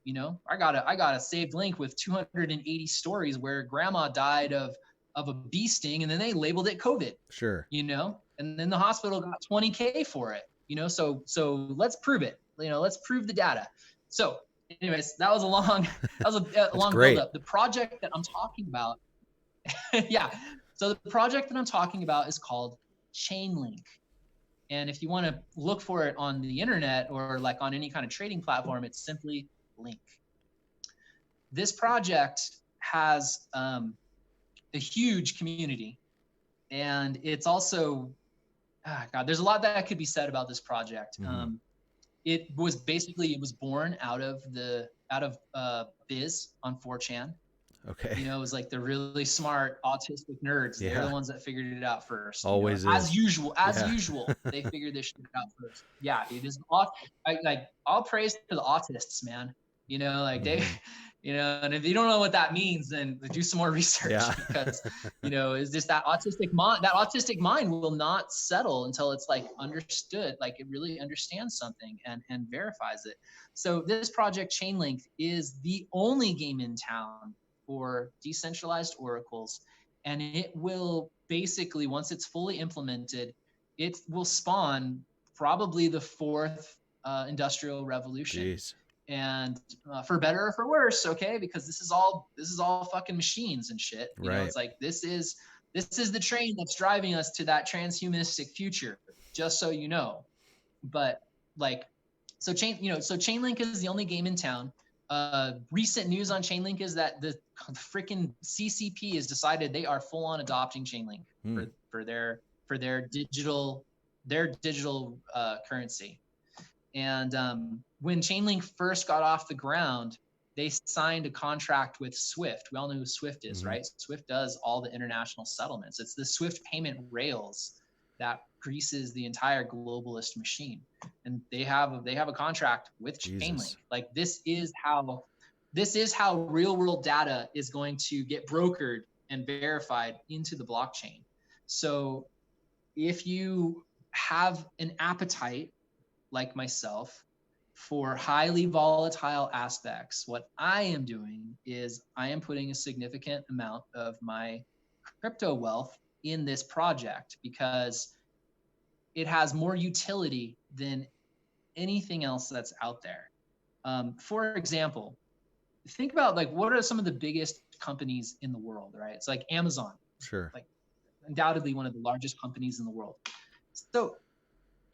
I got a saved link with 280 stories where grandma died of a bee sting, and then they labeled it COVID. Sure. And then the hospital got $20K for it. So let's prove it. Let's prove the data. So anyways, that was a long build up. The project that I'm talking about, yeah. So the project that I'm talking about is called Chainlink. And if you want to look for it on the internet or like on any kind of trading platform, it's simply Link. This project has a huge community, and it's also, there's a lot that could be said about this project. Mm-hmm. It was born out of Biz on 4chan. Okay. It was like the really smart autistic nerds. They're the ones that figured it out first. Always as usual, they figured this shit out first. Yeah, it is. All praise to the autists, man. They, and if you don't know what that means, then do some more research, because, it's just that autistic mind will not settle until it's like understood, like it really understands something and verifies it. So this project Chainlink is the only game in town for decentralized oracles. And it will basically, once it's fully implemented, it will spawn probably the fourth industrial revolution. Jeez. And for better or for worse, okay, because this is all fucking machines and shit. It's like this is the train that's driving us to that transhumanistic future. Just so you know, but like, so Chainlink is the only game in town. Recent news on Chainlink is that the freaking CCP has decided they are full on adopting Chainlink for their digital currency. And when Chainlink first got off the ground, they signed a contract with SWIFT. We all know who SWIFT is, right? SWIFT does all the international settlements. It's the SWIFT payment rails that greases the entire globalist machine. And they have a contract with Chainlink. Like this is how real world data is going to get brokered and verified into the blockchain. So if you have an appetite like myself for highly volatile aspects, what I am doing is I am putting a significant amount of my crypto wealth in this project because it has more utility than anything else that's out there. For example, think about like what are some of the biggest companies in the world, right? It's like Amazon. Sure. Like undoubtedly one of the largest companies in the world. So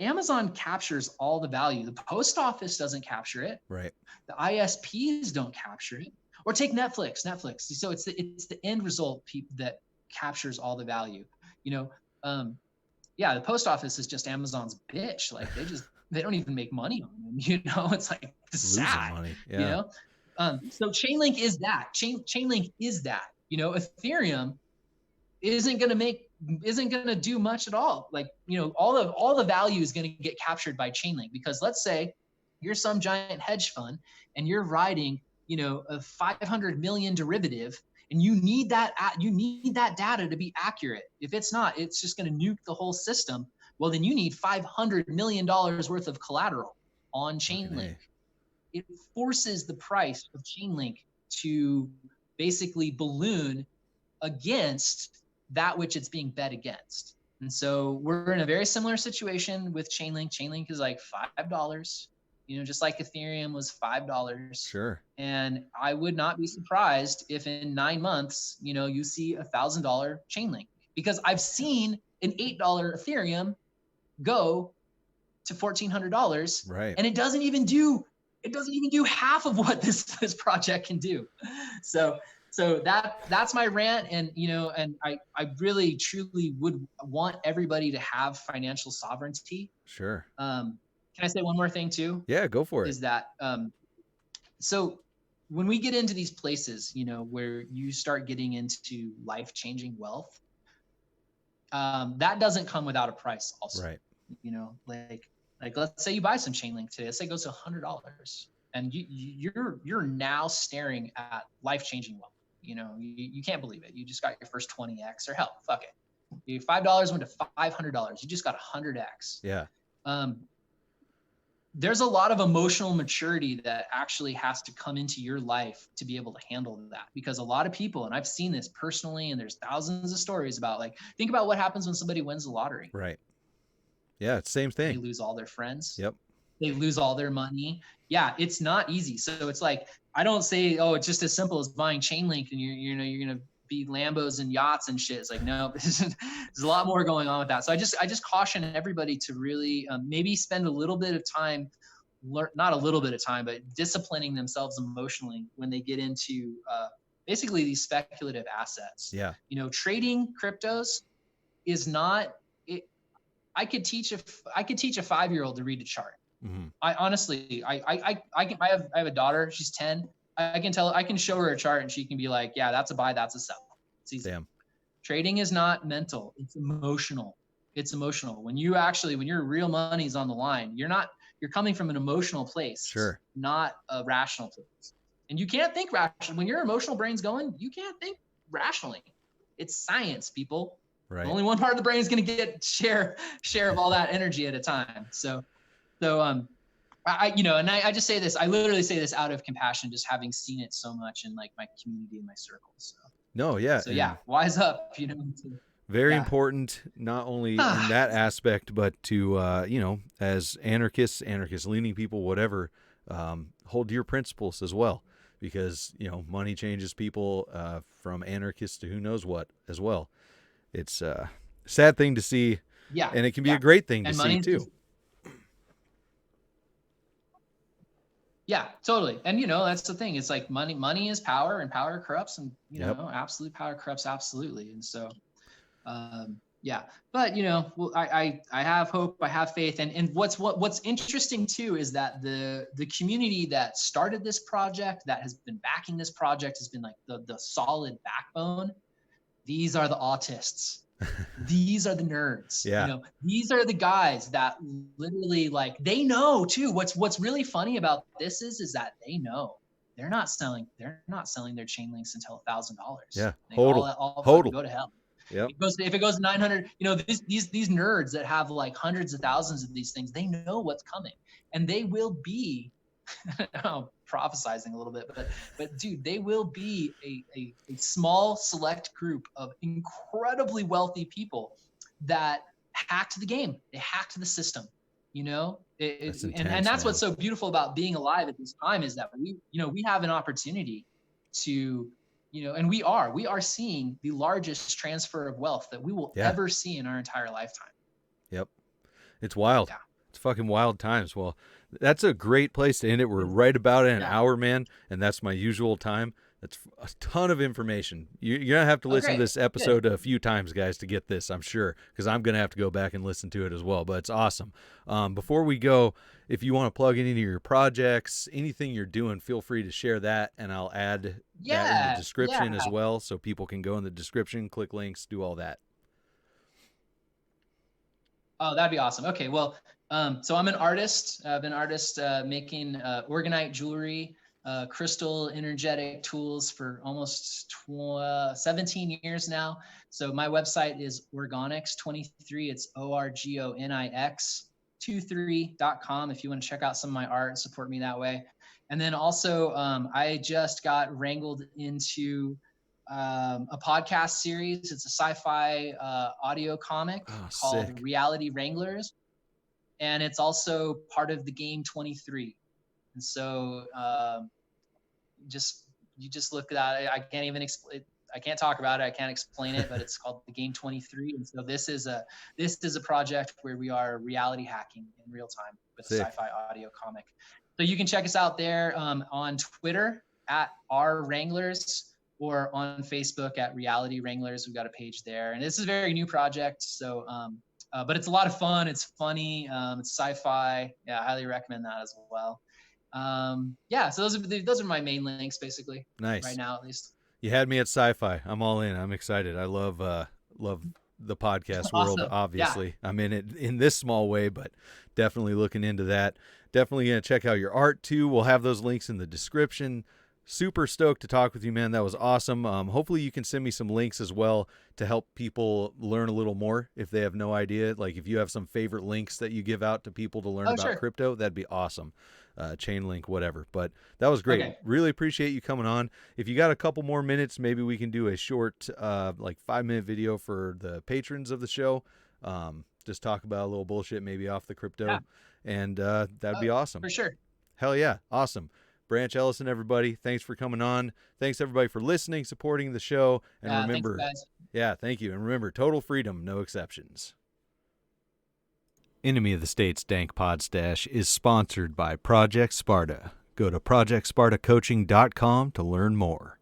Amazon captures all the value. The post office doesn't capture it. Right. The ISPs don't capture it. Or take Netflix. So it's the end result that captures all the value. The post office is just Amazon's bitch. Like they don't even make money on them. It's like sad. Losing money. Yeah. So Chainlink is that. Chainlink is that. Ethereum isn't going to do much at all. Like, all the value is going to get captured by Chainlink, because let's say you're some giant hedge fund and you're riding, a 500 million derivative, and you need that data to be accurate. If it's not, it's just going to nuke the whole system. Well, then you need $500 million worth of collateral on Chainlink. Okay. It forces the price of Chainlink to basically balloon against that which it's being bet against. And so we're in a very similar situation with Chainlink. Chainlink is like $5, just like Ethereum was $5. Sure. And I would not be surprised if in 9 months, you see $1,000 Chainlink, because I've seen an $8 Ethereum go to $1,400. Right. And it doesn't even do half of what this project can do. So that's my rant. And, and I really truly would want everybody to have financial sovereignty. Sure. Can I say one more thing too? Yeah, go for it. Is that, so when we get into these places, where you start getting into life-changing wealth, that doesn't come without a price also. Right. Like let's say you buy some Chainlink today. Let's say it goes to $100, and you're now staring at life-changing wealth. You can't believe it. You just got your first 20x, or hell, fuck it. Your $5 went to $500. You just got 100x. Yeah. There's a lot of emotional maturity that actually has to come into your life to be able to handle that, because a lot of people, and I've seen this personally, and there's thousands of stories about, think about what happens when somebody wins the lottery. Right. Yeah, it's same thing. They lose all their friends. Yep. They lose all their money. Yeah, it's not easy. So it's like, I don't say, oh, it's just as simple as buying Chainlink and you're going to be Lambos and yachts and shit. It's like, no, there's a lot more going on with that. So I just caution everybody to really maybe spend a little bit of time, not a little bit of time, but disciplining themselves emotionally when they get into basically these speculative assets. Yeah. Trading cryptos is not, I could teach a 5-year-old to read a chart. Mm-hmm. I honestly, I have a daughter. She's 10. I can show her a chart and she can be like, yeah, that's a buy, that's a sell. It's easy. Damn. Trading is not mental. It's emotional. It's emotional. When your real money's on the line, you're coming from an emotional place. Sure. Not a rational place. And you can't think rationally. When your emotional brain's going, you can't think rationally. It's science, people. Right. Only one part of the brain is going to get share of all that energy at a time. So I just say this, I literally say this out of compassion, just having seen it so much in my community and my circles. So. No, yeah. So yeah, wise up, Very important, not only in that aspect, but to, as anarchist leaning people, whatever, hold to your principles as well, because, money changes people from anarchists to who knows what as well. It's a sad thing to see. Yeah. And it can be a great thing to see too. Yeah, totally. And, that's the thing. It's like money is power, and power corrupts, and, absolute power corrupts absolutely. And so, yeah, but, I have hope, I have faith. And what's interesting too, is that the community that started this project, that has been backing this project, has been like the solid backbone. These are the autists. These are the nerds. Yeah. These are the guys that literally they know too. What's really funny about this is that they know they're not selling their Chainlinks until $1,000. Yeah. All go to hell. Yep. If it goes to 900, these nerds that have hundreds of thousands of these things, they know what's coming, and they will be I'm prophesizing a little bit, but dude, they will be a small select group of incredibly wealthy people that hacked the game. They hacked the system, That's intense, and that's what's so beautiful about being alive at this time, is that we have an opportunity to, and we are seeing the largest transfer of wealth that we will ever see in our entire lifetime. Yep. It's wild. Yeah. It's fucking wild times. Well, that's a great place to end it. We're right about an hour, man, and that's my usual time. That's a ton of information. You're going to have to listen to this episode a few times, guys, to get this, I'm sure, because I'm going to have to go back and listen to it as well, but it's awesome. Before we go, if you want to plug any of your projects, anything you're doing, feel free to share that, and I'll add that in the description as well, so people can go in the description, click links, do all that. Oh, that'd be awesome. Okay, well, so I'm an artist. I've been an artist making orgonite jewelry, crystal energetic tools for almost 17 years now. So my website is Orgonix23. It's ORGONIX23.com if you want to check out some of my art and support me that way. And then also I just got wrangled into a podcast series. It's a sci-fi audio comic called sick. Reality Wranglers, and it's also part of the game 23. And so you just look at it. I can't even explain. I can't talk about it. I can't explain it, but it's called the game 23. And so this is a project where we are reality hacking in real time with a sci-fi audio comic. So you can check us out there on Twitter at @rwranglers or on Facebook at Reality Wranglers. We've got a page there, and this is a very new project. So, but it's a lot of fun. It's funny. It's sci-fi. Yeah, I highly recommend that as well. Yeah, so those are my main links basically. Nice. Right now, at least. You had me at sci-fi. I'm all in. I'm excited. I love the podcast world. Awesome. Obviously, Yeah. I'm in it in this small way, but definitely looking into that. Definitely gonna check out your art too. We'll have those links in the description. Super stoked to talk with you, man. That was awesome. Hopefully you can send me some links as well to help people learn a little more if they have no idea. Like if you have some favorite links that you give out to people to learn about crypto, that'd be awesome. Chainlink, whatever. But that was great. Okay. Really appreciate you coming on. If you got a couple more minutes, maybe we can do a short, like 5-minute video for the patrons of the show. Just talk about a little bullshit, maybe off the crypto. Yeah. And that'd be awesome. For sure. Hell yeah. Awesome. Branch Ellison, everybody. Thanks for coming on. Thanks everybody for listening, supporting the show. And remember, thanks, guys. Thank you. And remember, total freedom, no exceptions. Enemy of the State's Dank Pod Stash is sponsored by Project Sparta. Go to projectspartacoaching.com to learn more.